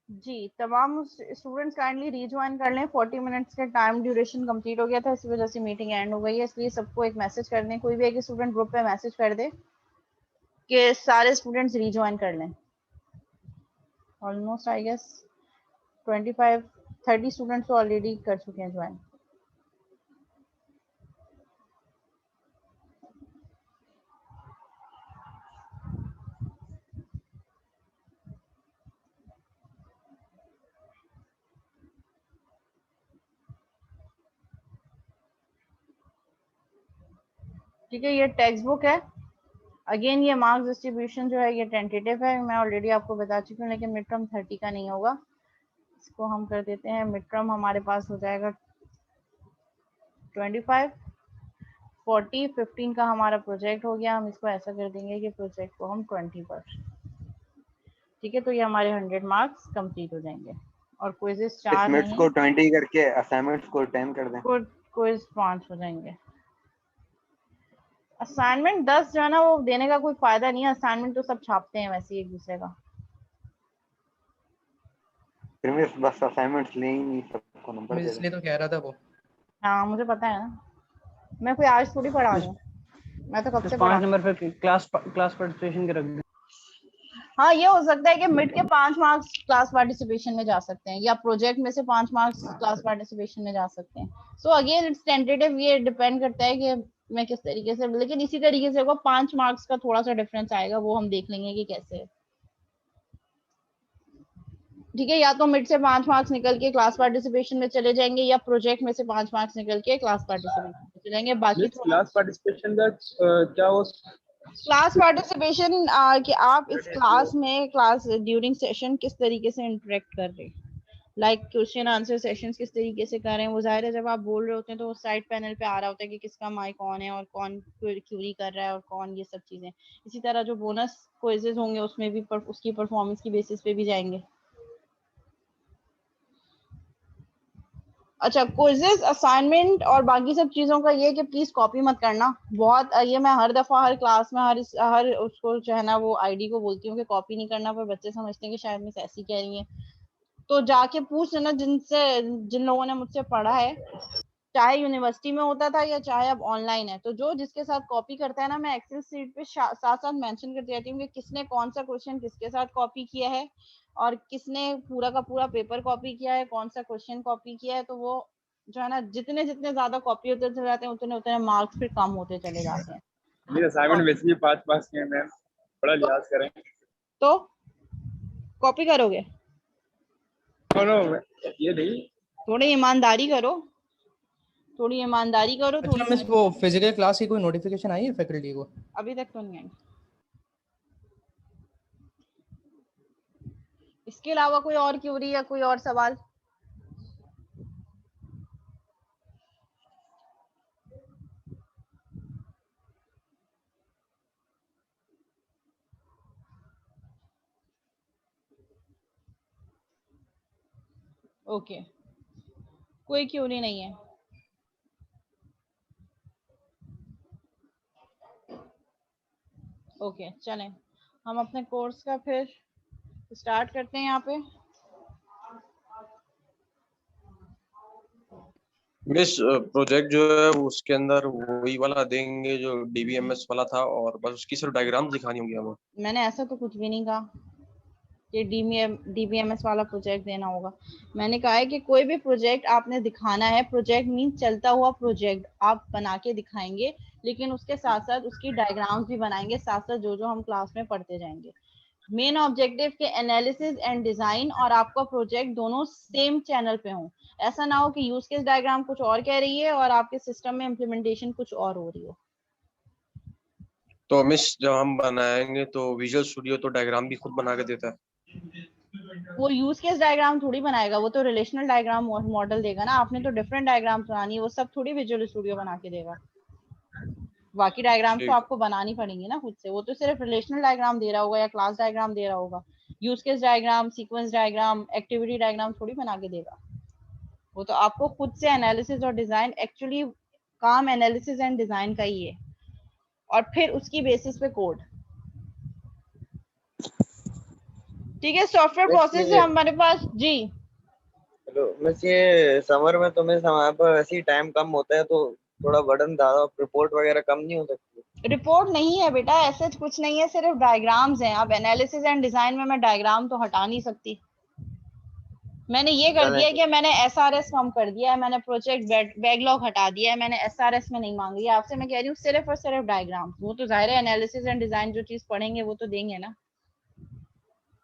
जी, तमाम students kindly rejoin कर लें। 40 मिनट्स का टाइम ड्यूरेशन कंप्लीट हो गया था, इसी वजह से मीटिंग एंड हो गई है, इसलिए सबको एक मैसेज कर दें, कोई भी एक स्टूडेंट ग्रुप पे मैसेज कर दे कि सारे स्टूडेंट्स रीजॉइन कर लें। ऑलमोस्ट आई गेस 25-30 स्टूडेंट्स तो ऑलरेडी कर चुके हैं ज्वाइन। ठीक है, ये टेक्स्ट बुक है। अगेन ये मार्क्स डिस्ट्रीब्यूशन जो है ये टेंटेटिव है, मैं ऑलरेडी आपको बता चुकी हूँ, लेकिन मिड टर्म 30 का नहीं होगा। इसको हम कर देते हैं, मिड टर्म हमारे पास हो जाएगा 25, 40, 15 का हमारा प्रोजेक्ट हो गया। हम इसको ऐसा कर देंगे कि प्रोजेक्ट को हम 20 पर। ठीक है, तो ये हमारे 100 मार्क्स कंप्लीट हो जाएंगे। और क्विजेस 4 एस्टिमेट्स नहीं, को 20 करके असाइनमेंट्स को 10 कर दें। क्विज 5 हो जाएंगे। असाइनमेंट 10 जो है ना वो देने का कोई फायदा नहीं है, असाइनमेंट तो सब छापते हैं वैसे एक दूसरे का। फिर मैं बस असाइनमेंट्स ले ही नहीं, सबको नंबर मैं दे दें। इसलिए तो कह रहा था वो। हाँ मुझे पता है ना, मैं कोई आज थोड़ी पढ़ा रही हूँ, मैं तो कब से 5 पढ़ा। नंबर पे क्लास पार्टिसिपेशन के रख दें। हाँ ये हो सकता है कि मिड के 5 मार्क्स क्लास पार्टिसिपेशन में जा सकते हैं, या प्रोजेक्ट में से 5 मार्क्स क्लास पार्टिसिपेशन में जा सकते हैं। सो अगेन इट्स टेंटेटिव, ये डिपेंड करता है कि मैं किस तरीके से, लेकिन इसी तरीके से होगा। 5 मार्क्स का थोड़ा सा डिफरेंस आएगा, वो हम देख लेंगे कि कैसे है। ठीक है, या तो मिड से 5 मार्क्स निकल के क्लास पार्टिसिपेशन में चले जाएंगे, या प्रोजेक्ट में से 5 मार्क्स निकल के क्लास पार्टिसिपेशन में चले जाएंगे। बाकी थोड़ा क्लास पार्टिसिपेशन का क्या हो? क्लास पार्टिसिपेशन कि आप इस क्लास में क्लास ड्यूरिंग सेशन किस तरीके से इंटरेक्ट कर रहे हैं, लाइक क्वेश्चन आंसर सेशंस किस तरीके से कर रहे हैं। वो जाहिर है जब आप बोल रहे होते हैं तो वो साइड पैनल पे आ रहा होता है कि किसका माइक ऑन है और कौन क्यूरी कर रहा है और कौन, ये सब चीजें। इसी तरह जो बोनस क्विजेज होंगे उसमें भी उसकी परफॉर्मेंस की बेसिस पे भी जाएंगे। अच्छा, क्विजेस, असाइनमेंट और बाकी सब चीजों का ये कि प्लीज कॉपी मत करना। बहुत ये मैं हर दफा हर क्लास में हर उसको जो है ना वो आईडी को बोलती हूँ कि कॉपी नहीं करना, पर बच्चे समझते हैं कि शायद मिस ऐसी कह रही है। तो जाके पूछ लेना जिन लोगों ने मुझसे पढ़ा है, चाहे यूनिवर्सिटी में होता था या चाहे अब ऑनलाइन है। तो जो जिसके साथ कॉपी करता है ना, मैं एक्सेल शीट पे साथ साथ मेंशन करती रहती हूँ कि किसने कौन सा क्वेश्चन किसके साथ कॉपी किया है, और किसने पूरा का पूरा पेपर कॉपी किया है, कौन सा क्वेश्चन कॉपी किया है। तो वो जो है ना, जितने जितने ज्यादा कॉपी होते चले जाते हैं उतने उतने मार्क्स फिर कम होते चले जाते हैं। मेरे असाइनमेंट वैसे भी 5 पास के हैं मैम, बड़ा लिहाज करें। तो कॉपी करोगे? नो ये नहीं। थोड़ी ईमानदारी करो, थोड़ी ईमानदारी करो, अच्छा मिस, वो फिजिकल क्लास की कोई नोटिफिकेशन आई है फैकल्टी को? अभी तक तो नहीं आई। इसके अलावा कोई और क्यूरी या कोई और सवाल? ओके, कोई क्यूरी नहीं है। ओके चलें, हम अपने कोर्स का फिर स्टार्ट करते हैं। यहाँ पे मिस प्रोजेक्ट जो है उसके अंदर वही वाला देंगे जो डीबीएमएस वाला था, और बस उसकी सिर्फ डायग्राम दिखानी होगी हमें। मैंने ऐसा तो कुछ भी नहीं कहा कि डीबीएमएस वाला प्रोजेक्ट देना होगा। मैंने कहा है कि कोई भी प्रोजेक्ट आपने दिखाना है, प्रोजेक्ट मीन चलता हुआ प्रोजेक्ट आप बना के दिखाएंगे, लेकिन उसके साथ साथ उसकी डायग्राम्स भी बनाएंगे, साथ साथ जो जो हम क्लास में पढ़ते जाएंगे। मेन ऑब्जेक्टिव के एनालिसिस एंड डिजाइन और आपका प्रोजेक्ट दोनों सेम चैनल पे हो। ऐसा ना हो कि यूज केस डायग्राम कुछ और कह रही है और आपके सिस्टम में इम्प्लीमेंटेशन कुछ और हो रही हो। तो मिस जब हम बनाएंगे तो विजुअल स्टूडियो तो डायग्राम भी खुद बना के देता है। वो यूज केस डायग्राम थोड़ी बनाएगा, वो तो रिलेशनल डायग्राम मॉडल देगा ना। आपने तो डिफरेंट डायग्राम बनानी है, वो सब थोड़ी विजुअल स्टूडियो बना के देगा। बाकी डायग्राम तो ठीक। आपको बनानी पड़ेंगी ना खुद से, वो तो सिर्फ रिलेशनल डायग्राम दे रहा होगा या क्लास डायग्राम दे रहा होगा। Use case diagram, sequence diagram, activity diagram थोड़ी बना के देगा। वो तो आपको खुद से एनालिसिस और डिजाइन, एक्चुअली काम एनालिसिस एंड डिजाइन का ही है, और फिर उसकी बेसिस पे कोड। ठीक है, सॉफ्टवेयर बस प्रोसेस ये- है हमारे पास जी। हेलो बस ये समर में तो मिस हमारे पास वैसे ही टाइम कम होता है, तो थोड़ा बर्डन ज्यादा, रिपोर्ट वगैरह कम नहीं हो सकती? रिपोर्ट नहीं है बेटा, ऐसे कुछ नहीं है, सिर्फ डायग्राम्स हैं। अब एनालिसिस एंड डिजाइन में मैं डायग्राम तो हटा नहीं सकती। मैंने ये कर चलें दिया ठीक। कि मैंने एसआरएस कम कर दिया है, मैंने प्रोजेक्ट बैकलॉग हटा दिया है, मैंने एसआरएस में नहीं मांग लिया आपसे। मैं कह रही हूँ सिर्फ और सिर्फ डायग्राम। वो तो जाहिर है एनालिसिस एंड डिजाइन जो चीज पढ़ेंगे वो तो देंगे ना।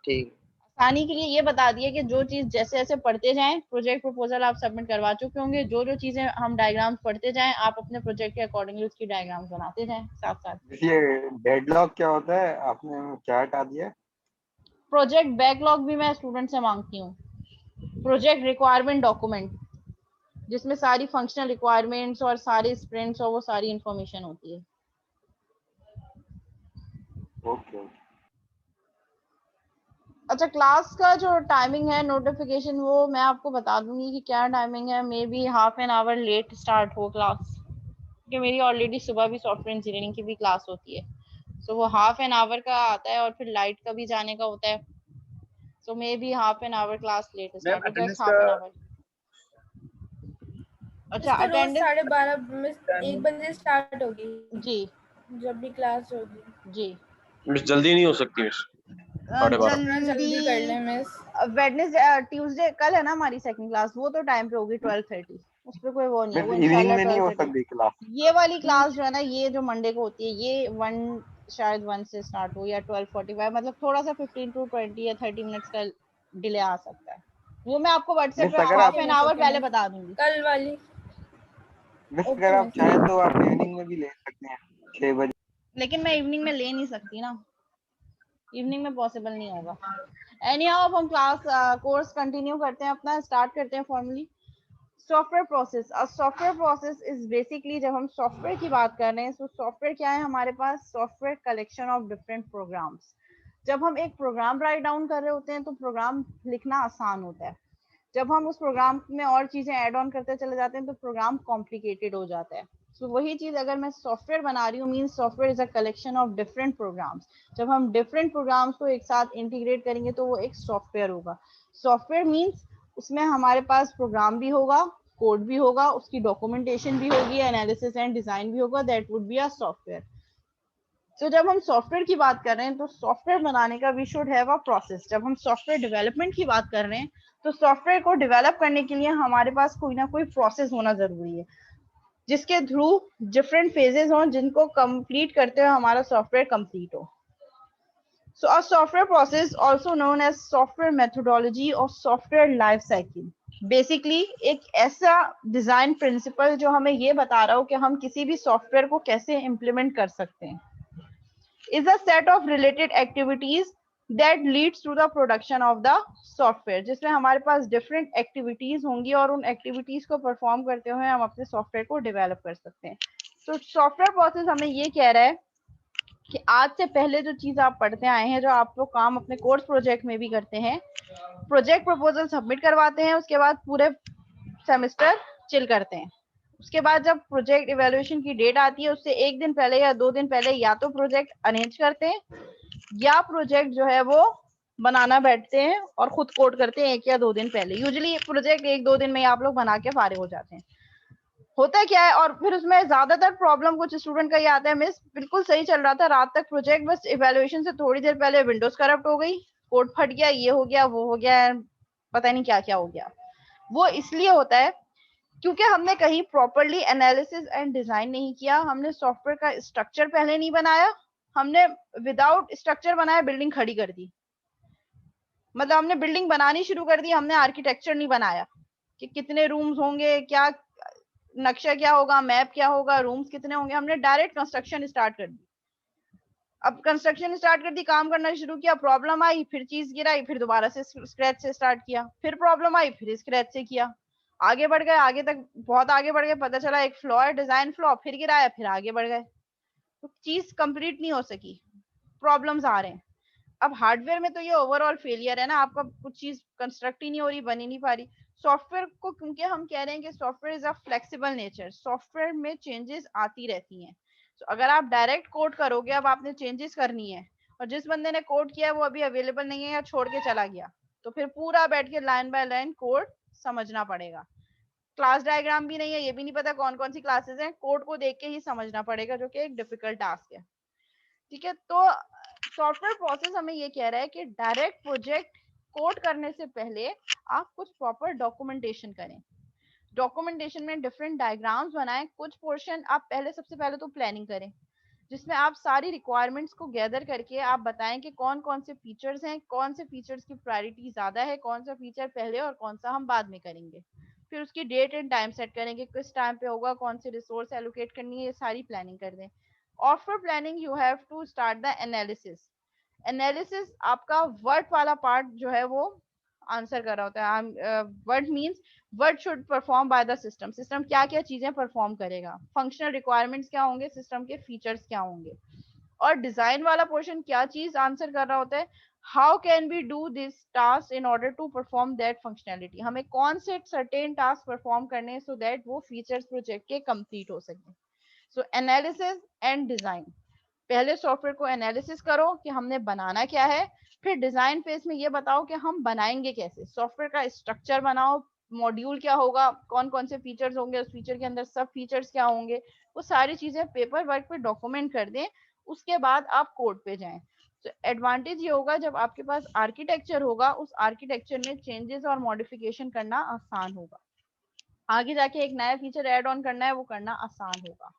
ठीक। आसानी के लिए ये बता दिया कि जो चीज जैसे जैसे पढ़ते जाएं, प्रोजेक्ट प्रपोजल आप सबमिट करवा चुके होंगे, जो जो चीजें हम डायग्राम्स पढ़ते जाएं, आप अपने प्रोजेक्ट के अकॉर्डिंगली उसकी डायग्राम्स बनाते जाएं साथ साथ। ये डेडलॉक क्या होता है, आपने क्या हटा दिया? प्रोजेक्ट बैकलॉग भी मैं स्टूडेंट से मांगती हूँ। प्रोजेक्ट रिक्वायरमेंट डॉक्यूमेंट, जिसमें सारी फंक्शनल रिक्वायरमेंट्स और सारी स्प्रिंट्स और वो सारी इंफॉर्मेशन होती है। ओके। अच्छा, क्लास का जो टाइमिंग है नोटिफिकेशन वो मैं आपको बता दूंगी कि क्या टाइमिंग है। May be half an hour let start हो क्लास, क्योंकि मेरी ऑलरेडी सुबह भी सॉफ्टवेयर इंजीनियरिंग की भी क्लास होती है। सो वो हाफ एन आवर का आता है और फिर लाइट का भी जाने का होता है। So maybe half an hour class late ma'am start हो, अटेंडेंस जस्ट हाफ का एन आवर। अच्छा, इसको रोज अटेंडेंस 12:30 1 बजे स्टार्ट होगी जी जब भी क्लास होगी। जी। मिस जल्दी नहीं हो सकती मिस? 12:30। हाँ, जल्दी कर ले मिस। वेडनेसडे ट्यूसडे कल है ना हमारी सेकंड क्लास, वो तो टाइम पे होगी 12:30। उस पर कोई वो नहीं है, मिस वो इवनिंग इंशाल्लाह में नहीं हो 12:30। सकती क्लास? ये वाली क्लास जो है ना, ये जो मंडे को होती है, ये 1 शायद 1 से स्टार्ट हो या 12:45, मतलब थोड़ा सा 15 to 20 या 30 मिनट्स का डिले आ सकता है। वो मैं आपको व्हाट्सएप मिस पे अगर हाफ आप एन मिस आवर ओके पहले मिस, बता दूंगी। कल वाली मिस ओके अगर आप मिस। चाहें तो आप इवनिंग में भी ले सकते हैं 6 बजे। लेकिन मैं इवनिंग में ले नहीं सकती ना, इवनिंग में पॉसिबल नहीं होगा। एनी हाउ, अब हम क्लास कोर्स कंटिन्यू करते हैं, अपना स्टार्ट करते हैं फॉर्मली। Software process. अब सॉफ्टवेयर प्रोसेस इज बेसिकली, जब हम सॉफ्टवेयर की बात कर रहे हैं तो सॉफ्टवेयर क्या है हमारे पास? Software collection of different programs. जब हम एक प्रोग्राम राइट डाउन कर रहे होते हैं तो प्रोग्राम लिखना आसान होता है। जब हम उस प्रोग्राम में और चीजें ऐड ऑन करते चले जाते हैं तो प्रोग्राम कॉम्प्लिकेटेड हो जाता है। सो वही चीज अगर मैं सॉफ्टवेयर बना रही हूँ, means software is a collection of different programs. जब हम डिफरेंट प्रोग्राम्स को एक साथ इंटीग्रेट करेंगे तो वो एक सॉफ्टवेयर होगा। सॉफ्टवेयर मींस उसमें हमारे पास प्रोग्राम भी होगा, कोड भी होगा, उसकी डॉक्यूमेंटेशन भी होगी, एनालिसिस एंड डिजाइन भी होगा, that would be a software. तो जब हम सॉफ्टवेयर की बात कर रहे हैं तो सॉफ्टवेयर बनाने का we should have a process. जब हम सॉफ्टवेयर डेवलपमेंट की बात कर रहे हैं तो सॉफ्टवेयर को डेवलप करने के लिए हमारे पास कोई ना कोई प्रोसेस होना जरूरी है, जिसके थ्रू डिफरेंट फेजेस हों, जिनको कंप्लीट करते हुए हमारा सॉफ्टवेयर कंप्लीट हो। So a software process, also known as software methodology or software life cycle, basically एक ऐसा डिजाइन प्रिंसिपल जो हमें ये बता रहा हो कि हम किसी भी सॉफ्टवेयर को कैसे इम्प्लीमेंट कर सकते हैं, is a set of related activities that leads to the production of the software, जिसमें हमारे पास डिफरेंट एक्टिविटीज होंगी और उन एक्टिविटीज को परफॉर्म करते हुए हम अपने सॉफ्टवेयर को डेवलप कर सकते हैं। तो सॉफ्टवेयर प्रोसेस हमें ये कह रहा है कि आज से पहले जो चीज आप पढ़ते आए हैं, जो आप लोग काम अपने कोर्स प्रोजेक्ट में भी करते हैं, प्रोजेक्ट प्रपोजल सबमिट करवाते हैं, उसके बाद पूरे सेमेस्टर चिल करते हैं। उसके बाद जब प्रोजेक्ट इवैल्यूएशन की डेट आती है उससे 1 दिन पहले या 2 दिन पहले या तो प्रोजेक्ट अरेंज करते हैं या प्रोजेक्ट जो है वो बनाना बैठते हैं और खुद कोड करते हैं 1 या 2 दिन पहले। यूजुअली प्रोजेक्ट 1-2 दिन में आप लोग बना के फारिग हो जाते हैं। होता क्या है, और फिर उसमें ज्यादातर प्रॉब्लम कुछ स्टूडेंट का ये आता है, मिस बिल्कुल सही चल रहा था रात तक प्रोजेक्ट, बस इवैल्यूएशन से थोड़ी देर पहले विंडोज करप्ट हो गई, कोड फट गया, ये हो गया, वो हो गया, पता नहीं क्या क्या हो गया। वो इसलिए होता है क्योंकि हमने कहीं प्रॉपरली एनालिसिस एंड डिजाइन नहीं किया, हमने सॉफ्टवेयर का स्ट्रक्चर पहले नहीं बनाया, हमने विदाउट स्ट्रक्चर बनाया बिल्डिंग खड़ी कर दी। मतलब हमने बिल्डिंग बनानी शुरू कर दी, हमने आर्किटेक्चर नहीं बनाया कि कितने रूम्स होंगे, क्या नक्शा क्या होगा, मैप क्या होगा, रूम्स कितने होंगे, हमने डायरेक्ट कंस्ट्रक्शन स्टार्ट कर दी। अब कंस्ट्रक्शन स्टार्ट कर दी, काम करना शुरू किया, प्रॉब्लम आई, फिर चीज गिराई, फिर दोबारा से स्क्रैच से स्टार्ट किया, फिर प्रॉब्लम आई, फिर स्क्रैच से किया, आगे बढ़ गए, आगे तक बहुत आगे बढ़ गए, पता चला एक फ्लॉ है, डिजाइन फ्लॉ, फिर गिराया, फिर आगे बढ़ गए, तो चीज कंप्लीट नहीं हो सकी, प्रॉब्लम्स आ रहे हैं। अब हार्डवेयर में तो ये ओवरऑल फेलियर है ना, आपका कुछ चीज कंस्ट्रक्ट ही नहीं हो रही, बन ही नहीं पा रही। सॉफ्टवेयर को क्योंकि हम कह रहे हैं कि software is a flexible nature, software में चेंजेस आती रहती हैं। तो अगर आप डायरेक्ट कोड करोगे, अब आपने चेंजेस करनी है और जिस बंदे ने कोड किया है वो अभी अवेलेबल नहीं है या छोड़ के चला गया, तो फिर पूरा बैठ के लाइन बाय लाइन कोड समझना पड़ेगा। क्लास डायग्राम भी नहीं है, ये भी नहीं पता कौन कौन सी क्लासेस हैं, कोड को देख के ही समझना पड़ेगा, जो कि एक डिफिकल्ट टास्क है। ठीक है, तो सॉफ्टवेयर प्रोसेस हमें ये कह रहा है कि डायरेक्ट प्रोजेक्ट कोड करने से पहले आप कुछ प्रॉपर डॉक्यूमेंटेशन करें। डॉक्यूमेंटेशन में डिफरेंट डायग्राम्स बनाएं, कुछ पोर्शन आप पहले, सबसे पहले तो प्लानिंग करें, जिसमें आप सारी रिक्वायरमेंट्स को गैदर करके आप बताएं कि कौन कौन से फीचर्स हैं, कौन से फीचर्स की प्रायोरिटी ज्यादा है, कौन सा फीचर पहले और कौन सा हम बाद में करेंगे। फिर उसकी डेट एंड टाइम सेट करेंगे, किस टाइम पे होगा, कौन सी रिसोर्स एलोकेट करनी है, ये सारी प्लानिंग कर दें। After planning you have to start the analysis. Analysis आपका वर्ड वाला पार्ट जो है वो आंसर कर रहा होता है। Word means what should perform by the system, system क्या क्या चीजें परफॉर्म करेगा, फंक्शनल रिक्वायरमेंट्स क्या होंगे, सिस्टम के फीचर्स क्या होंगे। और डिजाइन वाला पोर्शन क्या चीज आंसर कर रहा होता है, how can we do this task in order to perform that functionality, हमें कौन से सर्टेन टास्क परफॉर्म करने हैं सो दैट वो फीचर्स प्रोजेक्ट के कंप्लीट हो सके। सो एनालिसिस एंड डिजाइन, पहले सॉफ्टवेयर को एनालिसिस करो कि हमने बनाना क्या है, फिर डिजाइन फेज में ये बताओ कि हम बनाएंगे कैसे, सॉफ्टवेयर का स्ट्रक्चर बनाओ, मॉड्यूल क्या होगा, कौन कौन से फीचर्स होंगे, उस फीचर के अंदर सब फीचर्स क्या होंगे, वो सारी चीजें पेपर वर्क पे डॉक्यूमेंट कर दें। उसके बाद आप कोड पे जाएं। तो एडवांटेज ये होगा जब आपके पास आर्किटेक्चर होगा, उस आर्किटेक्चर में चेंजेस और मॉडिफिकेशन करना आसान होगा, आगे जाके एक नया फीचर ऐड ऑन करना है वो करना आसान होगा।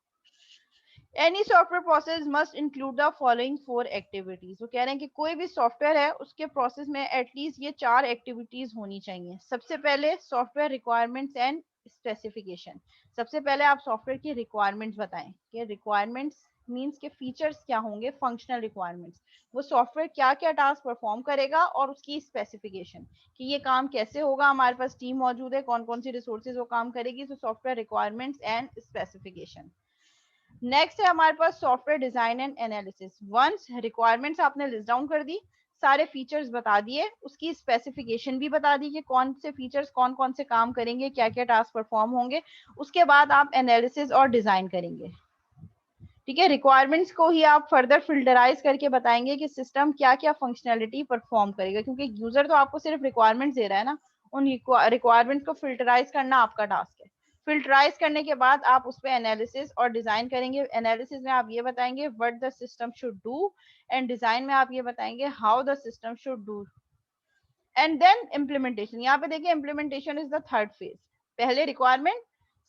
Any software process must include the following 4 activities। वो कह रहे हैं कि कोई भी सॉफ्टवेयर है उसके प्रोसेस में एटलीस्ट ये 4 एक्टिविटीज होनी चाहिए। सबसे पहले सॉफ्टवेयर रिक्वायरमेंट्स एंड स्पेसिफिकेशन, सबसे पहले आप सॉफ्टवेयर की रिक्वायरमेंट्स बताएं कि रिक्वायरमेंट्स मींस के फीचर्स क्या होंगे, फंक्शनल रिक्वायरमेंट्स, वो सॉफ्टवेयर क्या क्या टास्क परफॉर्म करेगा, और उसकी स्पेसिफिकेशन कि ये काम कैसे होगा, हमारे पास टीम मौजूद है, कौन कौन सी रिसोर्सेज वो काम करेगी। तो software requirements and specification. Next है हमारे पास software design and analysis. Once requirements आपने लिस्ट डाउन कर दी, सारे फीचर्स बता दिए, उसकी स्पेसिफिकेशन भी बता दी कि कौन से फीचर्स कौन कौन से काम करेंगे, क्या क्या टास्क परफॉर्म होंगे, उसके बाद आप एनालिसिस और डिजाइन करेंगे। ठीक है, रिक्वायरमेंट्स को ही आप फर्दर फिल्टराइज करके बताएंगे कि सिस्टम क्या क्या फंक्शनैलिटी परफॉर्म करेगा, क्योंकि यूजर तो आपको सिर्फ रिक्वायरमेंट्स दे रहा है ना, उन रिक्वायरमेंट्स को फिल्टराइज करना आपका टास्क है। फिल्टराइज करने के बाद आप उस पर एनालिसिस और डिजाइन करेंगे। एनालिसिस में आप ये बताएंगे what the system should do, and design में आप ये बताएंगे how the system should do, and then implementation. यहाँ पे देखिए implementation is the third phase, पहले requirement,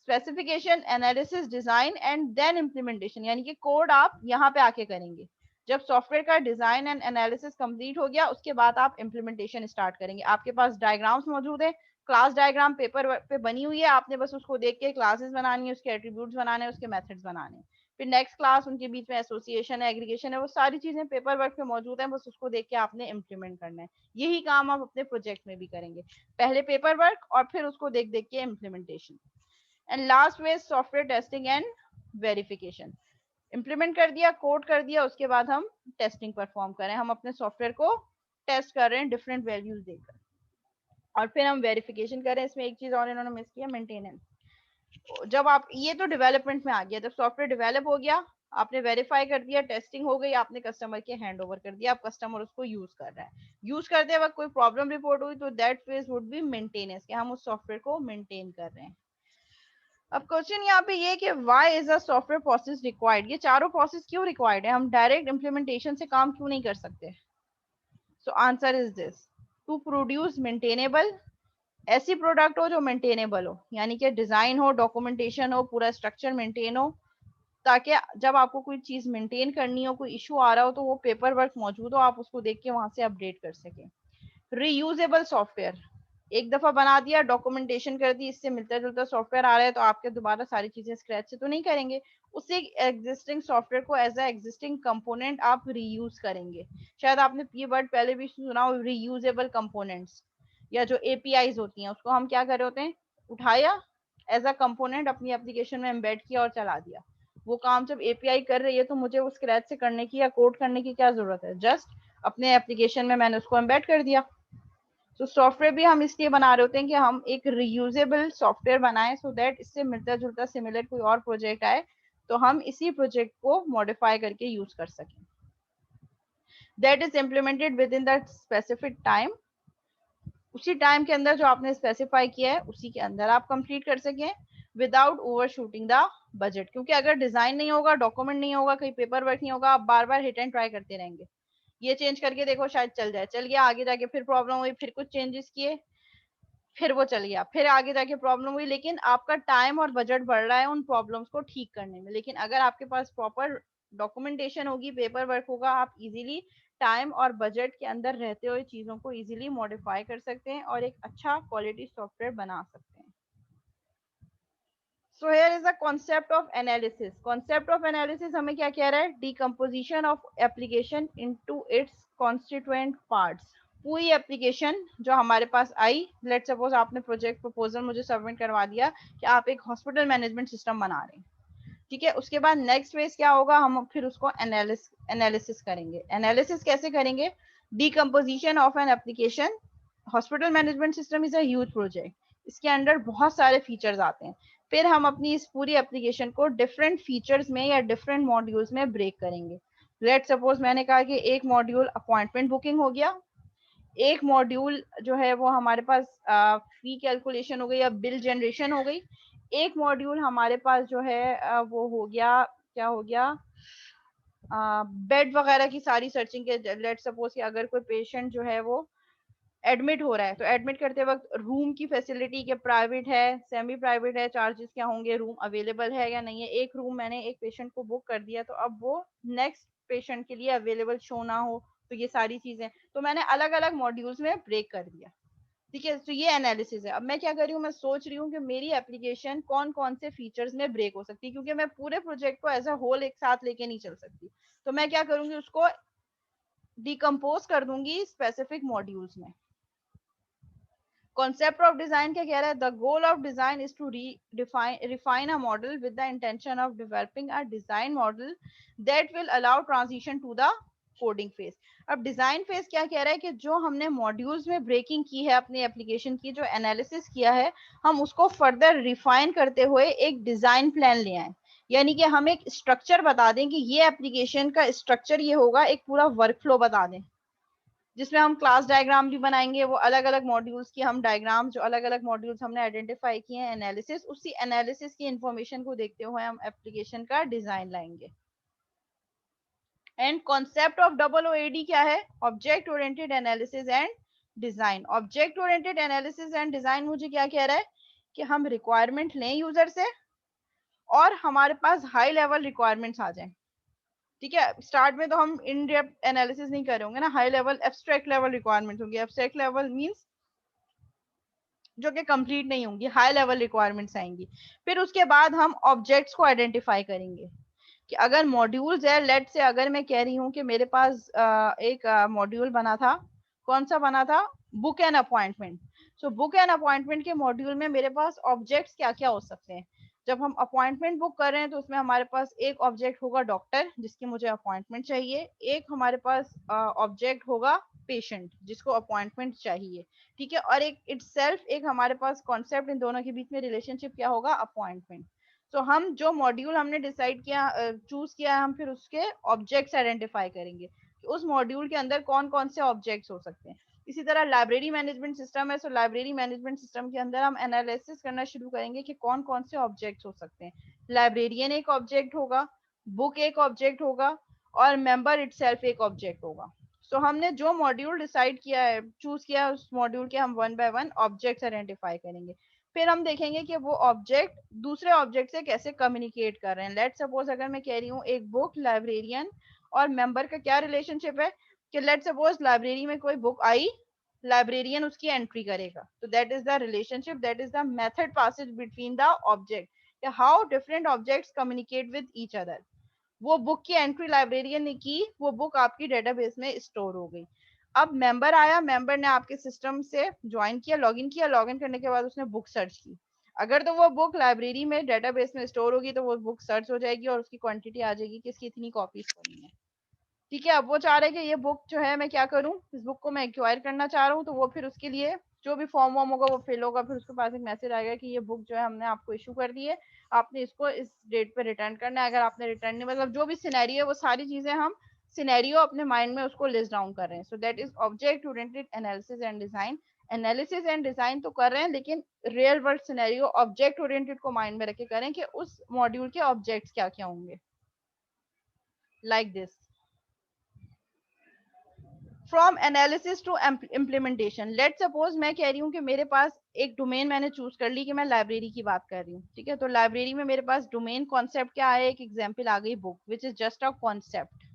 specification, analysis, design and then implementation, यानी कि कोड आप यहाँ पे आके करेंगे। जब सॉफ्टवेयर का डिजाइन एंड एनालिसिस कंप्लीट हो गया, उसके बाद आप इम्प्लीमेंटेशन स्टार्ट करेंगे। आपके पास डायग्राम्स मौजूद है, क्लास डायग्राम पेपर पे बनी हुई है, आपने बस उसको देख के क्लासेस बनानी है, उसके एट्रीब्यूट्स बनाने हैं, उसके मेथड्स बनाने हैं। फिर नेक्स्ट क्लास, उनके बीच में एसोसिएशन है, एग्रीगेशन है, वो सारी चीजें पेपर वर्क पे मौजूद है, बस उसको देख के आपने इम्प्लीमेंट करना है। यही काम आप अपने प्रोजेक्ट में भी करेंगे, पहले पेपर वर्क और फिर उसको देख देख के implementation. And last way software testing and verification. Implement कर दिया, कोड कर दिया, उसके बाद हम टेस्टिंग परफॉर्म करें, हम अपने सॉफ्टवेयर को टेस्ट कर रहे हैं डिफरेंट वैल्यूज देकर, और फिर हम वेरिफिकेशन करें। इसमें एक चीज और इन्होंने मिस किया, मेंटेनेंस। जब आप, ये तो डेवलपमेंट में आ गया, जब सॉफ्टवेयर डेवलप हो गया, आपने वेरीफाई कर दिया, टेस्टिंग हो गई, आपने कस्टमर के हैंड ओवर कर दिया, अब कस्टमर उसको यूज कर रहा है। यूज करते वक्त कोई प्रॉब्लम रिपोर्ट हुई तो that phase would be maintenance, कि हम उस सॉफ्टवेयर को मेंटेन कर रहे हैं। अब क्वेश्चन यहाँ पे ये कि why is a software process required, ये चारों प्रोसेस क्यों रिक्वायर्ड है, हम डायरेक्ट इम्प्लीमेंटेशन से काम क्यों नहीं कर सकते। So answer is this, to produce maintainable, ऐसी प्रोडक्ट हो जो मेंटेनेबल हो, यानी कि डिजाइन हो, डॉक्यूमेंटेशन हो, पूरा स्ट्रक्चर मेंटेन हो, ताकि जब आपको कोई चीज मेंटेन करनी हो, कोई इशू आ रहा हो, तो वो पेपर वर्क मौजूद हो, आप उसको देख के वहां से अपडेट कर सकें। रीयूजेबल सॉफ्टवेयर, एक दफा बना दिया, डॉक्यूमेंटेशन कर दी, इससे मिलता जुलता सॉफ्टवेयर आ रहा है, तो आपके दोबारा सारी चीजें स्क्रैच से तो नहीं करेंगे, उसी एग्जिस्टिंग सॉफ्टवेयर को एज अ एग्जिस्टिंग कंपोनेंट आप रीयूज करेंगे। शायद आपने ये वर्ड पहले भी सुना हो, रीयूजेबल कंपोनेंट्स, या जो एपीआईज होती हैं, उसको हम क्या कर रहे होते हैं, उठाया एज अ कंपोनेंट अपनी एप्लीकेशन में एम्बेड किया और चला दिया। वो काम जब एपीआई कर रही है तो मुझे वो स्क्रैच से करने की या कोड करने की क्या जरूरत है, जस्ट अपने एप्लीकेशन में मैंने उसको एम्बेड कर दिया। तो सॉफ्टवेयर भी हम इसलिए बना रहे होते हैं कि हम एक रीयूजेबल सॉफ्टवेयर बनाएं, सो दैट इससे मिलता जुलता सिमिलर कोई और प्रोजेक्ट आए तो हम इसी प्रोजेक्ट को मॉडिफाई करके यूज कर सकें। That is implemented with in that specific time, उसी टाइम के अंदर जो आपने स्पेसिफाई किया है उसी के अंदर आप कंप्लीट कर सकें without over shooting the budget. क्योंकि अगर डिजाइन नहीं होगा, डॉक्यूमेंट नहीं होगा, कहीं पेपर वर्क नहीं होगा, आप बार बार हिट एंड ट्राई करते रहेंगे, ये चेंज करके देखो शायद चल जाए, चल गया, आगे जाके फिर प्रॉब्लम हुई, फिर कुछ चेंजेस किए, फिर वो चल गया, फिर आगे जाके प्रॉब्लम हुई, लेकिन आपका टाइम और बजट बढ़ रहा है उन प्रॉब्लम्स को ठीक करने में। लेकिन अगर आपके पास प्रॉपर डॉक्यूमेंटेशन होगी, पेपर वर्क होगा, आप इजीली टाइम और बजट के अंदर रहते हुए चीजों को इजीली मॉडिफाई कर सकते हैं और एक अच्छा क्वालिटी सॉफ्टवेयर बना सकते हैं। So here is the concept of analysis. Concept of analysis हमें क्या कह रहा है? Decomposition of application into its constituent parts. पूरी एप्लीकेशन जो हमारे पास आई, लेट सपोज आपने प्रोजेक्ट प्रपोजल मुझे सबमिट करवा दिया कि आप एक हॉस्पिटल मैनेजमेंट सिस्टम बना रहे हैं, ठीक है। उसके बाद नेक्स्ट फेज क्या होगा, हम फिर उसको एनालिसिस करेंगे। एनालिसिस कैसे करेंगे? Decomposition of an application. Hospital management system is a huge project, इसके अंदर बहुत सारे फीचर्स आते हैं। फिर हम अपनी इस पूरी एप्लीकेशन को डिफरेंट फीचर्स में या डिफरेंट मॉड्यूल्स में ब्रेक करेंगे। लेट सपोज मैंने कहा कि एक मॉड्यूल अपॉइंटमेंट बुकिंग हो गया, एक मॉड्यूल जो है वो हमारे पास फी कैलकुलेशन हो गई या बिल जनरेशन हो गई, एक मॉड्यूल हमारे पास जो है वो हो गया, क्या हो गया, बेड वगैरह की सारी सर्चिंग के। लेट सपोज कि अगर कोई पेशेंट जो है वो एडमिट हो रहा है तो एडमिट करते वक्त रूम की फैसिलिटी के प्राइवेट है, सेमी प्राइवेट है, चार्जेस क्या होंगे, रूम अवेलेबल है या नहीं है। एक रूम मैंने एक पेशेंट को बुक कर दिया तो अब वो नेक्स्ट पेशेंट के लिए अवेलेबल शो ना हो, तो ये सारी चीजें तो मैंने अलग अलग मॉड्यूल्स में ब्रेक कर दिया, ठीक है। तो ये एनालिसिस है। अब मैं क्या कर रही हूँ, मैं सोच रही हूँ कि मेरी एप्लीकेशन कौन कौन से फीचर्स में ब्रेक हो सकती है, क्योंकि मैं पूरे प्रोजेक्ट को एज अ होल एक साथ लेके नहीं चल सकती। तो मैं क्या करूंगी, उसको डिकम्पोज कर दूंगी स्पेसिफिक मॉड्यूल्स में। Concept of design क्या कह रहा है? The goal of design is to refine a model with the intention of developing a design model that will allow transition to the coding phase. अब design phase क्या कह रहा है कि जो हमने मॉड्यूल्स में ब्रेकिंग की है अपनी एप्लीकेशन की, जो एनालिसिस किया है, हम उसको फर्दर रिफाइन करते हुए एक डिजाइन प्लान ले आए। यानी कि हम एक स्ट्रक्चर बता दें कि ये एप्लीकेशन का स्ट्रक्चर ये होगा, एक पूरा वर्क फ्लो बता दें जिसमें हम क्लास डायग्राम भी बनाएंगे, वो अलग अलग मॉड्यूल्स की हम डायग्राम, जो अलग अलग मॉड्यूल्स हमने आइडेंटिफाई किए हैं, एनालिसिस, उसी एनालिसिस की इंफॉर्मेशन को देखते हुए हम एप्लीकेशन का डिजाइन लाएंगे। एंड कॉन्सेप्ट ऑफ OOAD क्या है? Object oriented analysis and design. Object oriented analysis and design मुझे क्या कह रहा है कि हम रिक्वायरमेंट लें यूजर से और हमारे पास हाई लेवल रिक्वायरमेंट्स आ जाएं, ठीक है। स्टार्ट में तो हम इन डेप्थ एनालिसिस नहीं कर रहे होंगे ना, high level abstract level requirement होंगी। एब्स्ट्रैक्ट लेवल मींस जो कि कंप्लीट नहीं होंगी, हाई लेवल रिक्वायरमेंट्स आएंगी। फिर उसके बाद हम ऑब्जेक्ट्स को आइडेंटिफाई करेंगे कि अगर मॉड्यूल्स है, लेट से अगर मैं कह रही हूँ कि मेरे पास एक मॉड्यूल बना था, कौन सा बना था? Book and appointment. So book and appointment के मॉड्यूल में मेरे पास ऑब्जेक्ट्स क्या क्या हो सकते हैं? जब हम अपॉइंटमेंट बुक कर रहे हैं तो उसमें हमारे पास एक ऑब्जेक्ट होगा डॉक्टर जिसकी मुझे अपॉइंटमेंट चाहिए, एक हमारे पास ऑब्जेक्ट होगा पेशेंट जिसको अपॉइंटमेंट चाहिए, ठीक है। और एक इटसेल्फ एक हमारे पास कॉन्सेप्ट, इन दोनों के बीच में रिलेशनशिप क्या होगा? अपॉइंटमेंट। तो हम जो मॉड्यूल हमने डिसाइड किया, चूज किया, हम फिर उसके ऑब्जेक्ट्स आइडेंटिफाई करेंगे कि उस मॉड्यूल के अंदर कौन कौन से ऑब्जेक्ट्स हो सकते हैं। इसी तरह लाइब्रेरी मैनेजमेंट सिस्टम है, सो लाइब्रेरी मैनेजमेंट सिस्टम के अंदर हम एनालिसिस करना शुरू करेंगे कि कौन कौन से ऑब्जेक्ट्स हो सकते हैं। लाइब्रेरियन एक ऑब्जेक्ट होगा, बुक एक ऑब्जेक्ट होगा और मेंबर इटसेल्फ एक ऑब्जेक्ट होगा। सो हमने जो मॉड्यूल डिसाइड किया है, चूज किया है, उस मॉड्यूल के हम one by one objects identify करेंगे। फिर हम देखेंगे कि वो ऑब्जेक्ट दूसरे ऑब्जेक्ट से कैसे कम्युनिकेट कर रहे हैं। लेट सपोज अगर मैं कह रही हूँ एक बुक, लाइब्रेरियन और मेंबर का क्या रिलेशनशिप है कि लेट सपोज लाइब्रेरी में कोई बुक आई, लाइब्रेरियन उसकी एंट्री करेगा, तो that is the relationship, that is the method passes between the object, how different objects communicate with each other. वो बुक की एंट्री लाइब्रेरियन ने की, वो बुक आपकी डेटाबेस में स्टोर हो गई। अब मेंबर आया, मेंबर ने आपके सिस्टम से ज्वाइन किया, लॉगिन किया, लॉगिन करने के बाद उसने बुक सर्च की। अगर तो वो बुक लाइब्रेरी में डेटाबेस में स्टोर होगी तो वो बुक सर्च हो जाएगी और उसकी क्वांटिटी आ जाएगी कि इसकी इतनी कॉपीज करनी है, ठीक है। अब वो चाह रहे हैं कि ये बुक जो है मैं क्या करूं, इस बुक को मैं एक्वायर करना चाह रहा हूँ, तो वो फिर उसके लिए जो भी फॉर्म वॉर्म होगा वो फिल होगा, फिर उसके पास एक मैसेज आएगा कि ये बुक जो है हमने आपको इशू कर दी है, आपने इसको इस डेट पे रिटर्न करना है। अगर आपने रिटर्न नहीं, मतलब जो भी सिनेरियो है वो सारी चीजें हम सिनेरियो अपने माइंड में उसको लिस्ट डाउन कर रहे हैं. So that is object oriented analysis and design. Analysis and design तो कर रहे हैं, लेकिन real world scenario object oriented को माइंड में रख के करें कि उस मॉड्यूल के ऑब्जेक्ट्स क्या क्या होंगे. Like this. From analysis to implementation. Let suppose मैं कह रही हूँ कि मेरे पास एक डोमेन मैंने चूज कर ली कि मैं लाइब्रेरी की बात कर रही हूँ. ठीक है, तो लाइब्रेरी में मेरे पास डोमेन कॉन्सेप्ट क्या है, एक एग्जांपल आ गई book, which is just a concept.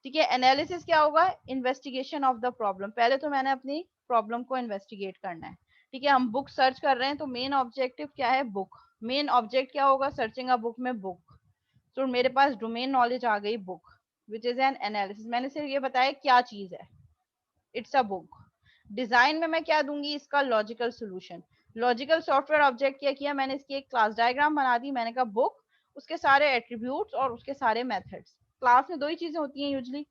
ठीक है, एनालिसिस क्या होगा, इन्वेस्टिगेशन ऑफ द प्रॉब्लम. पहले तो मैंने अपनी प्रॉब्लम को इन्वेस्टिगेट करना है. ठीक है, हम बुक सर्च कर रहे हैं, तो मेन ऑब्जेक्टिव क्या है, बुक. मेन ऑब्जेक्ट क्या होगा, सर्चिंग अ बुक में बुक. तो मेरे पास डोमेन नॉलेज आ गई book, which is an analysis. मैंने सिर्फ ये बताया क्या चीज है, इट्स अ बुक. डिजाइन में मैं क्या दूंगी, इसका logical solution. Logical software object क्या किया मैंने, इसकी एक क्लास डायग्राम बना दी. मैंने कहा बुक, उसके सारे एट्रीब्यूट्स और उसके सारे मेथड्स. क्लास में दो ही चीजें होती हैं यूजुअली,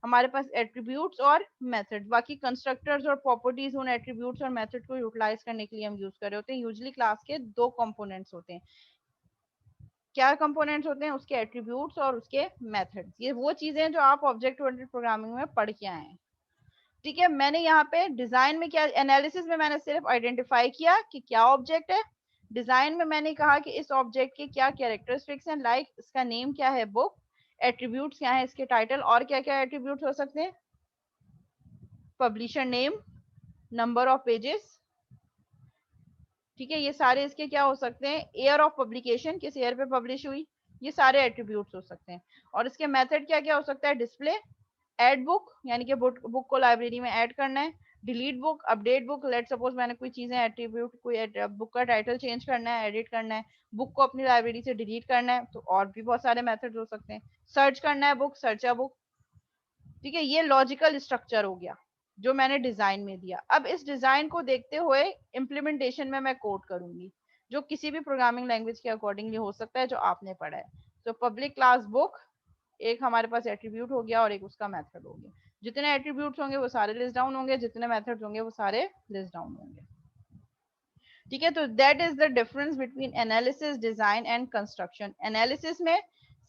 हमारे पास एट्रीब्यूट्स और मेथड्स. बाकी कंस्ट्रक्टर्स और प्रॉपर्टीज उन एट्रीब्यूट्स और मेथड को यूटिलाइज करने के लिए हम यूज कर रहे होते हैं. यूजुअली क्लास के दो कंपोनेंट्स होते हैं. क्या कंपोनेंट्स होते हैं, उसके एट्रीब्यूट्स और उसके मेथड्स. ये वो चीजें जो आप ऑब्जेक्ट ओरिएंटेड प्रोग्रामिंग में पढ़ के आए हैं. ठीक है, मैंने यहाँ पे डिजाइन में क्या, एनालिसिस में मैंने सिर्फ आइडेंटिफाई किया कि क्या ऑब्जेक्ट है. डिजाइन में मैंने कहा कि इस ऑब्जेक्ट के क्या कैरेक्टरिस्टिक्स हैं, लाइक इसका नेम क्या है बुक, एट्रीब्यूट्स क्या है इसके टाइटल, और क्या क्या एट्रीब्यूट्स हो सकते हैं, publisher name, number of pages. ठीक है, ये सारे इसके क्या हो सकते हैं, ईयर ऑफ पब्लिकेशन, किस ईयर पे पब्लिश हुई, ये सारे एट्रीब्यूट्स हो सकते हैं. और इसके मेथड क्या क्या हो सकता है, डिस्प्ले, ऐड बुक यानी कि बुक को लाइब्रेरी में ऐड करना है, delete book, update book. Let suppose मैंने कोई चीजें एट्रीब्यूट, कोई बुक का टाइटल चेंज करना है, एडिट करना है, बुक को अपनी लाइब्रेरी से डिलीट करना है, तो और भी बहुत सारे मेथड्स हो सकते हैं. सर्च करना है बुक, सर्च अ बुक. ठीक है, ये लॉजिकल स्ट्रक्चर हो गया जो मैंने डिजाइन में दिया. अब इस डिजाइन को देखते हुए इम्प्लीमेंटेशन में मैं कोड करूंगी, जो किसी भी प्रोग्रामिंग लैंग्वेज के अकॉर्डिंगली हो सकता है जो आपने पढ़ा है. तो पब्लिक क्लास बुक, एक हमारे पास एट्रीब्यूट हो गया और एक उसका मेथड हो गया. जितने एट्रीब्यूट्स होंगे वो सारे लिस्ट डाउन होंगे, जितने मेथड्स होंगे वो सारे लिस्ट डाउन होंगे. ठीक है, तो that is the difference between analysis, design and construction. Analysis में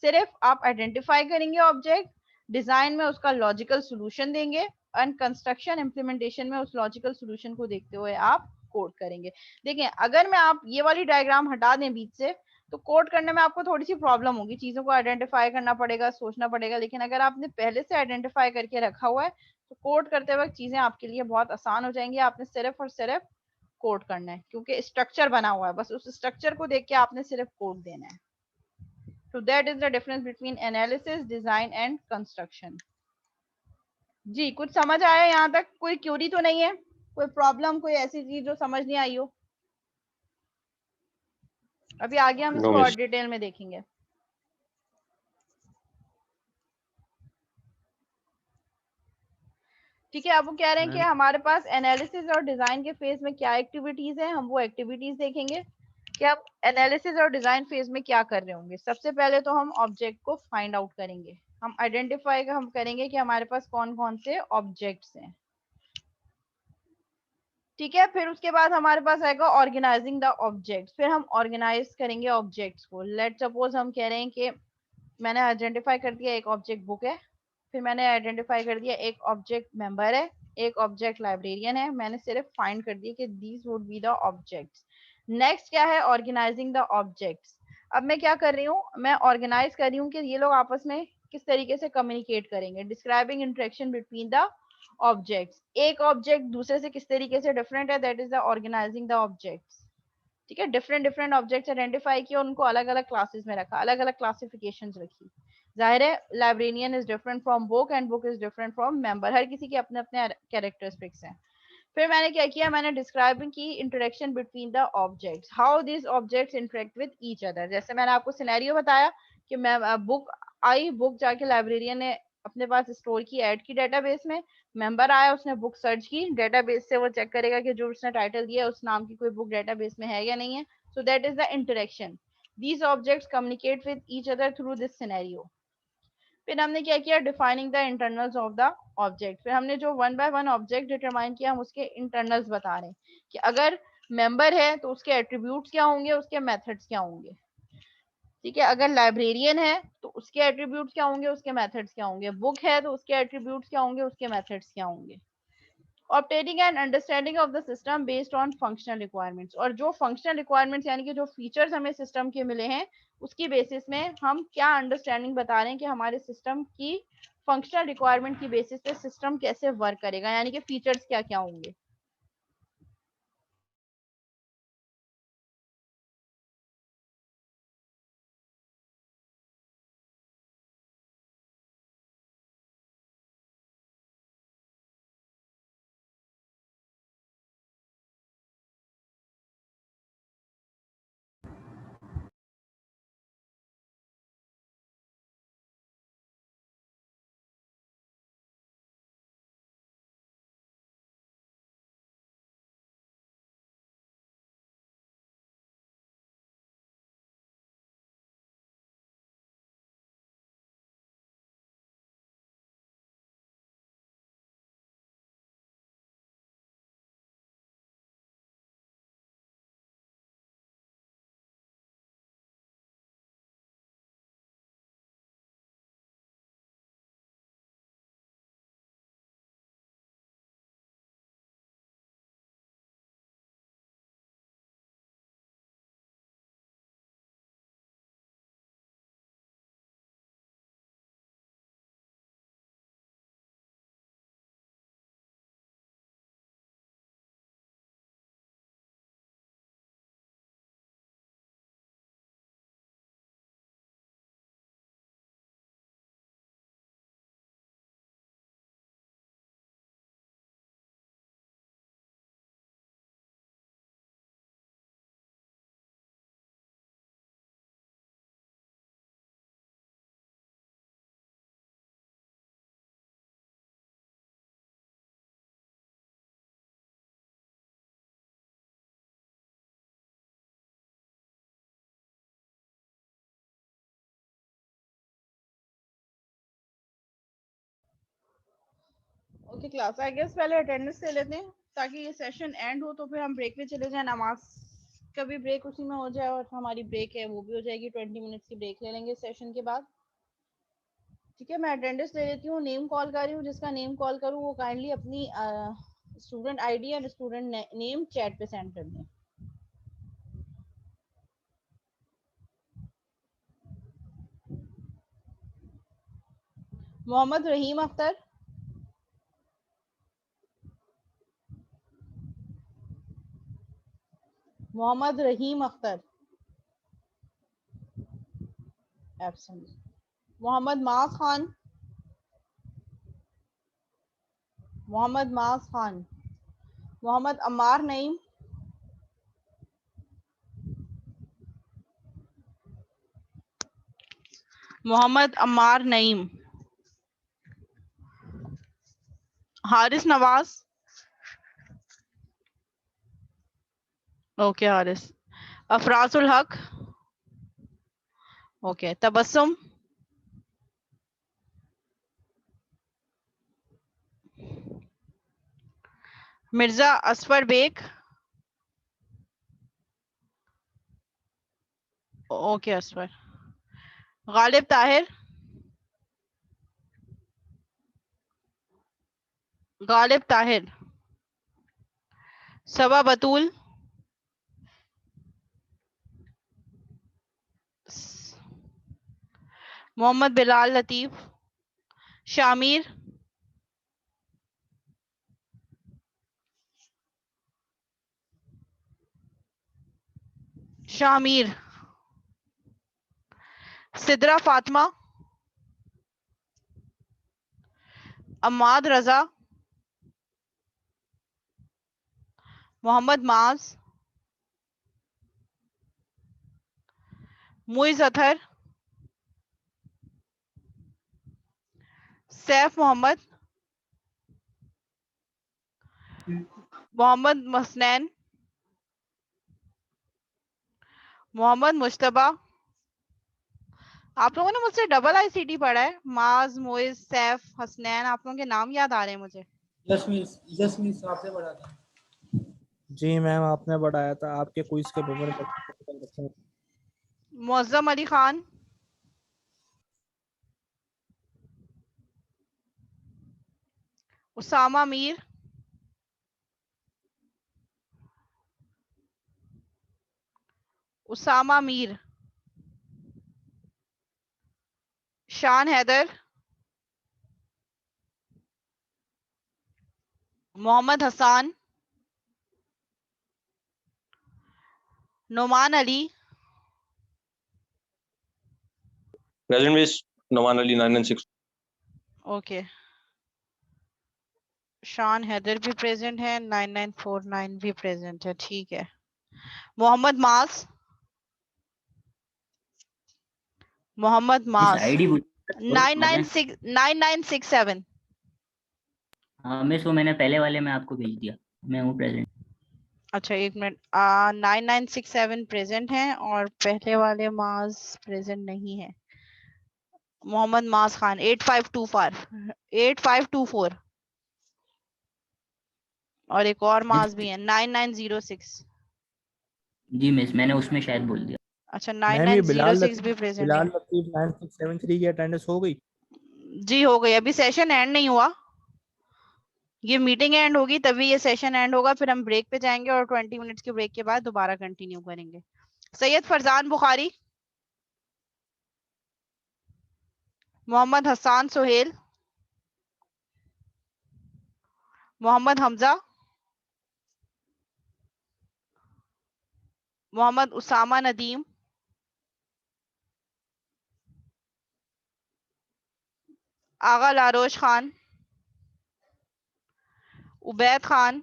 सिर्फ आप आइडेंटिफाई करेंगे ऑब्जेक्ट, डिजाइन में उसका लॉजिकल सोल्यूशन देंगे, एंड कंस्ट्रक्शन इम्प्लीमेंटेशन में उस लॉजिकल सोल्यूशन को देखते हुए आप कोड करेंगे. देखिए, अगर मैं आप ये वाली डायग्राम हटा दें बीच से, तो कोड करने में आपको थोड़ी सी प्रॉब्लम होगी, चीजों को आइडेंटिफाई करना पड़ेगा, सोचना पड़ेगा. लेकिन अगर आपने पहले से आइडेंटिफाई करके रखा हुआ है, तो कोड करते वक्त चीजें आपके लिए बहुत आसान हो जाएंगी. आपने सिर्फ और सिर्फ कोड करना है, क्योंकि स्ट्रक्चर बना हुआ है, बस उस स्ट्रक्चर को देख के आपने सिर्फ कोड देना है. So that is the difference between analysis, design and construction. जी, कुछ समझ आया यहाँ तक, कोई क्यूरी तो नहीं है, कोई प्रॉब्लम, कोई ऐसी चीज जो समझ नहीं आई हो. अभी आगे हम इसको और डिटेल में देखेंगे. ठीक है, अब वो कह रहे हैं कि हमारे पास एनालिसिस और डिजाइन के फेज में क्या एक्टिविटीज है, हम वो एक्टिविटीज देखेंगे कि आप एनालिसिस और डिजाइन फेज में क्या कर रहे होंगे. सबसे पहले तो हम ऑब्जेक्ट को फाइंड आउट करेंगे, हम आइडेंटिफाई हम करेंगे कि हमारे पास कौन कौन से ऑब्जेक्ट्स हैं. ठीक है, फिर उसके बाद हमारे पास आएगा ऑर्गेनाइजिंग द ऑब्जेक्ट्स. फिर हम ऑर्गेनाइज करेंगे ऑब्जेक्ट्स को. लेट सपोज हम कह रहे हैं कि मैंने आइडेंटिफाई कर दिया एक ऑब्जेक्ट बुक है, फिर मैंने आइडेंटिफाई कर दिया एक ऑब्जेक्ट मेंबर है, एक ऑब्जेक्ट लाइब्रेरियन है. मैंने सिर्फ फाइंड कर दिया कि these would be the objects. Next क्या है, ऑर्गेनाइजिंग द ऑब्जेक्ट्स. अब मैं क्या कर रही हूँ, मैं ऑर्गेनाइज कर रही हूँ कि ये लोग आपस में किस तरीके से कम्युनिकेट करेंगे. Describing interaction between the objects. एक ऑब्जेक्ट दूसरे से किस तरीके से डिफरेंट है, that is the organizing the objects. ठीक है, डिफरेंट डिफरेंट ऑब्जेक्ट्स आइडेंटिफाई किया, उनको अलग अलग क्लासेस में रखा, अलग अलग क्लासिफिकेशंस रखी. जाहिर है librarian is different from book and book is different from member. हर किसी के अपने अपने कैरेक्टरिस्टिक्स हैं. फिर मैंने क्या किया, मैंने डिस्क्राइबिंग की interaction between the objects, how this objects interact with each other. जैसे मैंने आपको सिनेरियो बताया कि मैं बुक आई, बुक जाके लाइब्रेरियन ने अपने पास स्टोर की, ऐड की डेटाबेस में. मेंबर आया, उसने बुक सर्च की, डेटाबेस से वो चेक करेगा कि जो उसने टाइटल दिया उस नाम की कोई बुक डेटाबेस में है या नहीं है. So that is the interaction. These objects communicate with each other through this scenario. फिर हमने क्या किया, defining the internals of the object. फिर हमने जो one by one object determine किया, हम उसके इंटरनल्स बता रहे हैं कि अगर मेंबर है तो उसके एट्रीब्यूट्स क्या होंगे, उसके मेथड्स क्या होंगे. ठीक है, अगर लाइब्रेरियन है तो उसके एट्रीब्यूट्स क्या होंगे, उसके मेथड्स क्या होंगे, बुक है तो उसके एट्रीब्यूट्स क्या होंगे, उसके मेथड्स क्या होंगे। obtaining an understanding of the system based on functional requirements, और जो functional requirements यानी कि जो फीचर्स हमें सिस्टम के मिले हैं उसकी बेसिस में हम क्या अंडरस्टैंडिंग बता रहे हैं कि हमारे सिस्टम की फंक्शनल रिक्वायरमेंट की बेसिस पे सिस्टम कैसे वर्क करेगा, यानी कि फीचर्स क्या क्या होंगे। ओके क्लास, आई गेस पहले अटेंडेंस ले लेते हैं ताकि ये सेशन एंड हो तो फिर हम ब्रेक में चले जाएं, नमाज का भी ब्रेक उसी में हो जाए और हमारी ब्रेक है वो भी हो जाएगी, 20 मिनट्स की ब्रेक ले लेंगे सेशन के बाद। ठीक है, मैं अटेंडेंस ले लेती हूँ, नेम कॉल कर रही हूँ, जिसका नेम कॉल करूँ वो काइंडली अपनी स्टूडेंट आईडी और स्टूडेंट नेम चैट पे सेंड कर दें। Mohammad Rahim Akhtar, Mohammad Rahim Akhtar absent. Mohammad Maaz Khan, Mohammad Maaz Khan. Mohammad Ammar Naeem, Mohammad Ammar Naeem. Haris Nawaz, okay Haris. Afrazul Haq, okay. Tabassum, Mirza Asfar Baig, okay Asfar. Ghalib Tahir, Ghalib Tahir. Saba Batool, Mohammad Bilal Latif. Shamir, Shamir. Sidra Fatima, Ammad Raza, Mohammad Maaz, Muiz Athar, Saif Mohammad, Mohammad मसनैन, Mohammad Mushtaba. आप लोगों ने मुझसे डबल आईसीटी पढ़ा है, माज, मोइज, सैफ, हसनैन, आप लोगों के नाम याद आ रहे हैं मुझे। यस मिस आपने पढ़ा था। जी मैम आपने पढ़ाया था, आपके क्विज के पेपर में। Muazzam Ali Khan, Usama Mir, Usama Mir, Shan Haider, Mohammad Hasan, Numan Ali, present miss Noman Ali 996। Okay, Shan Haider भी प्रेजेंट है, 9949 भी प्रेजेंट है, ठीक है। मोहम्मद मास, मोहम्मद मास, आईडी 9967। हाँ मिस, वो मैंने पहले वाले में आपको भेज दिया, मैं हूँ प्रेजेंट। अच्छा एक मिनट, 9967 प्रेजेंट है और पहले वाले मास प्रेजेंट नहीं है। मोहम्मद मास खान 8524 और एक और मास भी है 9906। जी मिस, मैंने उसमें शायद बोल दिया। अच्छा मैम ये 9906 भी प्रेजेंट बिलाल है। लतीफ 9673 की अटेंडेंस हो गई? जी हो गई, अभी सेशन एंड नहीं हुआ, ये मीटिंग एंड होगी तभी ये सेशन एंड होगा, फिर हम ब्रेक पे जाएंगे और 20 मिनट्स के ब्रेक के बाद दोबारा कंटिन्यू करेंगे। सैयद फरजान बुखारी, मोहम्मद हसान सुहेल, मोहम्मद हमजा, मोहम्मद उसामा नदीम, आगा लारोश खान, उबैद खान,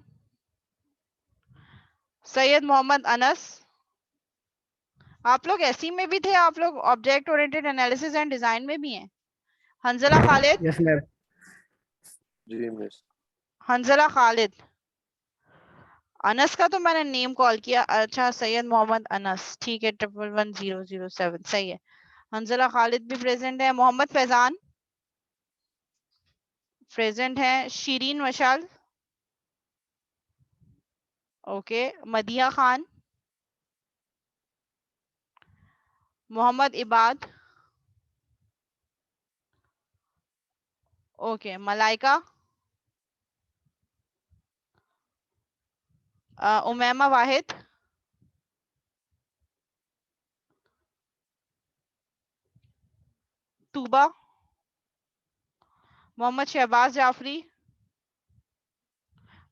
सैयद मोहम्मद अनस। आप लोग एसी में भी थे, आप लोग object oriented analysis and design में भी हैं। Hanzala Khalid, yes ma'am. जी मिस। हंजला खालिद, अनस का तो मैंने नेम कॉल किया। अच्छा सैयद मोहम्मद अनस, ठीक है, 111007 सही है। हंजला खालिद भी प्रेजेंट है। मोहम्मद फैजान प्रेजेंट है। शीरीन मशाल, ओके। मदिया खान, मोहम्मद इबाद, ओके। मलाइका, उमैमा वाहिद, तूबा, मोहम्मद शहबाज जाफरी,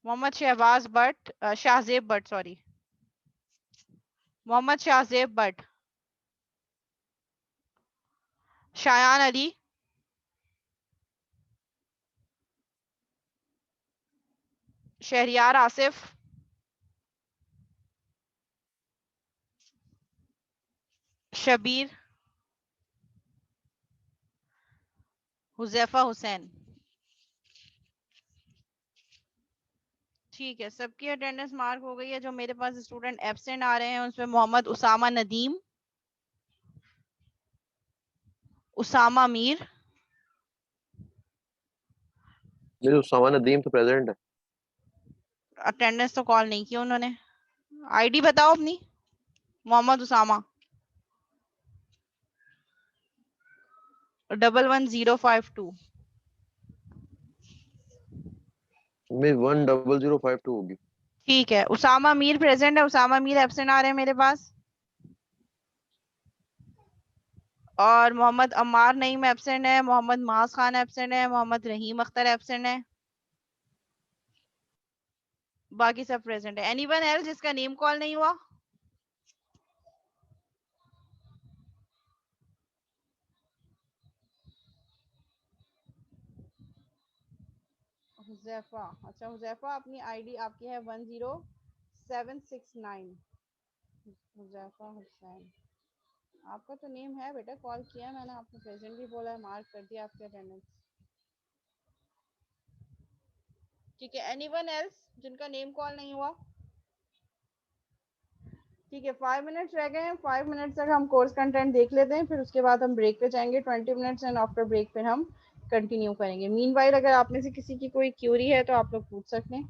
मोहम्मद शहबाज भट्ट, शाहजेब भट्ट सॉरी, मोहम्मद शाहजेब भट्ट, शायान अली, शहरियार आसिफ, शबीर, हुजैफा हुसैन। ठीक है, सबकी अटेंडेंस मार्क हो गई है। जो मेरे पास स्टूडेंट एब्सेंट आ रहे हैं उसमें मोहम्मद उसामा नदीम, उसामा मीर, मेरे उसामा नदीम तो प्रेजेंट है। अटेंडेंस तो कॉल नहीं की उन्होंने। आईडी बताओ अपनी। मोहम्मद उसामा 11052। मैं 10052 होगी। ठीक है, उसामा मीर प्रेजेंट है, उसामा मीर एब्सेंट आ रहे हैं मेरे पास। और मोहम्मद अम्मार नईम एब्सेंट है, मोहम्मद मास खान एब्सेंट है, मोहम्मद रहीम अख्तर एब्सेंट है, बाकी सब प्रेजेंट है। एनीवन एल्स जिसका नेम कॉल नहीं हुआ? हुजैफा, अच्छा हुजैफा अपनी आईडी आपकी है 10769। हुजैफा हुसैन, आपका तो नेम है बेटा, कॉल किया मैंने, आपको प्रेजेंट भी बोला है, मार्क कर दिया आपके अटेंडेंस। ठीक है, एनीवन एल्स जिनका नेम कॉल नहीं हुआ? ठीक है, 5 मिनट्स रह गए हैं, 5 मिनट्स तक हम कोर्स कंटेंट देख लेते हैं, फिर उसके बाद हम ब्रेक पे जाएंगे 20 मिनट्स, एंड आफ्टर ब्रेक फिर हम कंटिन्यू करेंगे। मीनवाइल अगर आप में से किसी की कोई क्यूरी है तो आप लोग पूछ सकते हैं।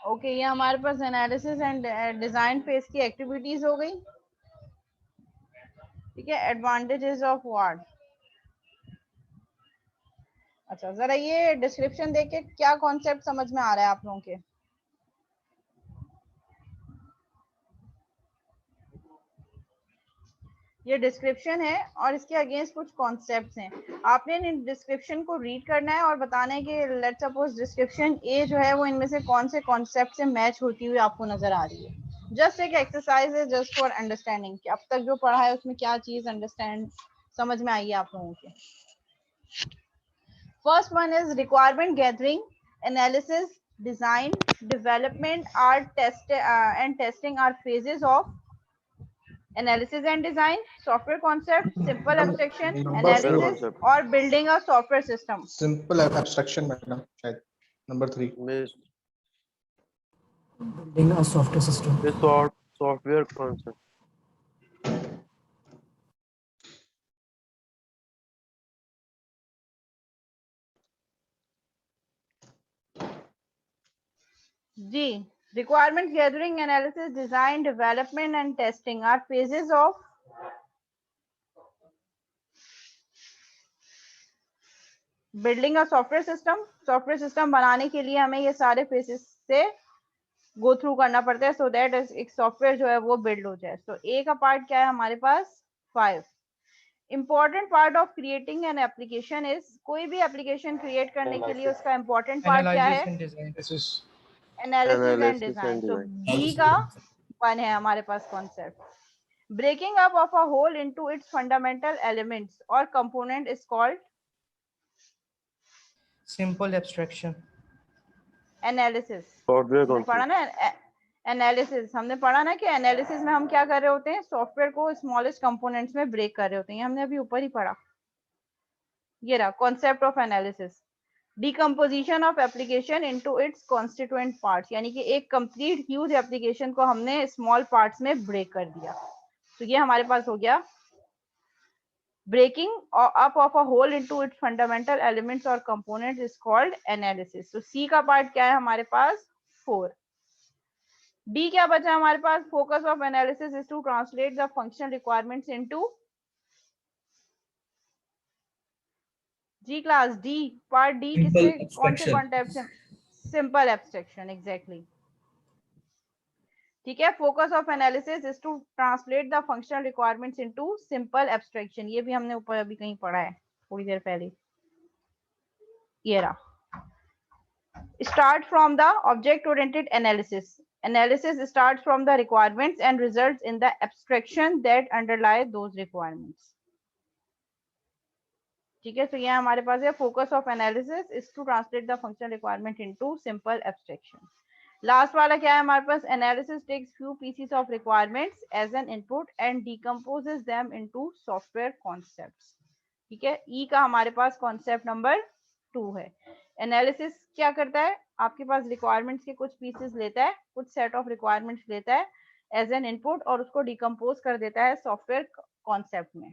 ओके, ये हमारे पास एनालिसिस एंड डिजाइन फेज की एक्टिविटीज हो गई। ठीक है, एडवांटेजेस ऑफ व्हाट। अच्छा, जरा ये डिस्क्रिप्शन देख के क्या कॉन्सेप्ट समझ में आ रहा है आप लोगों के? ये डिस्क्रिप्शन है और इसके अगेंस्ट कुछ कॉन्सेप्ट्स हैं। आपने इन डिस्क्रिप्शन को रीड करना है और बताना है कि लेट्स सपोज डिस्क्रिप्शन ए जो है वो इनमें से कौन से कॉन्सेप्ट से मैच होती हुई आपको नजर आ रही है। जस्ट एक एक्सरसाइज है, जस्ट फॉर अंडरस्टैंडिंग कि अब तक जो पढ़ा है उसमें क्या चीज अंडरस्टैंड समझ में आई है आप लोगों के। First one is requirement gathering, analysis, design, development are test and testing are phases of analysis and design, software concept, simple abstraction, analysis और building a software system. Simple abstraction madam, शायद number 3 building a software system. Software concept. जी, requirement gathering, analysis, design, development and testing are phases of building a software system. Software system बनाने के लिए हमें ये सारे phases से go through करना पड़ता है so that एक सॉफ्टवेयर जो है वो build हो जाए। तो ए का पार्ट क्या है हमारे पास? 5 important part of creating an application is, कोई भी एप्लीकेशन क्रिएट करने के लिए उसका important part क्या है? Analysis and design. तो बी का 1 है हमारे पास concept. Breaking up of a whole into its fundamental elements और component is called simple abstraction. Analysis. Software पढ़ा ना एनालिसिस, हमने पढ़ा ना कि एनालिसिस में हम क्या कर रहे होते हैं? सॉफ्टवेयर को स्मॉलेस्ट कंपोनेंट्स में ब्रेक कर रहे होते हैं। हमने अभी ऊपर ही पढ़ा, ये रहा concept of analysis. Decomposition of application into its constituent parts, यानी कि एक कंप्लीट ह्यूज एप्लीकेशन को हमने स्मॉल पार्ट्स में ब्रेक कर दिया। तो ये हमारे पास हो गया breaking up of a whole into its fundamental elements और कंपोनेंट्स इज कॉल्ड एनालिसिस। तो सी का पार्ट क्या है हमारे पास? 4। डी क्या बचा हमारे पास? Focus of analysis is to translate the functional requirements into जी क्लास डी, पार्ट डी किससे कौन से कॉन्सेप्ट? Simple abstraction, exactly. ठीक है, focus of analysis is to translate the functional requirements into simple abstraction. ये भी हमने ऊपर अभी कहीं पढ़ा है थोड़ी देर पहले, ये रहा। Start from the object oriented analysis, analysis starts from the requirements and results in the abstraction that underlie those requirements. ठीक है, तो ये हमारे पास है focus of analysis is to translate the functional requirement into simple abstraction. Last वाला क्या है हमारे पास? Analysis takes few pieces of requirements as an input and decomposes them into software concepts. ठीक है, ई का हमारे पास कॉन्सेप्ट नंबर 2 है। एनालिसिस क्या करता है? आपके पास रिक्वायरमेंट्स के कुछ पीसेस लेता है, कुछ सेट ऑफ रिक्वायरमेंट्स लेता है एज एन इनपुट और उसको डिकम्पोज कर देता है सॉफ्टवेयर कॉन्सेप्ट में।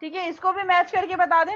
ठीक है, इसको भी मैच करके बता दें।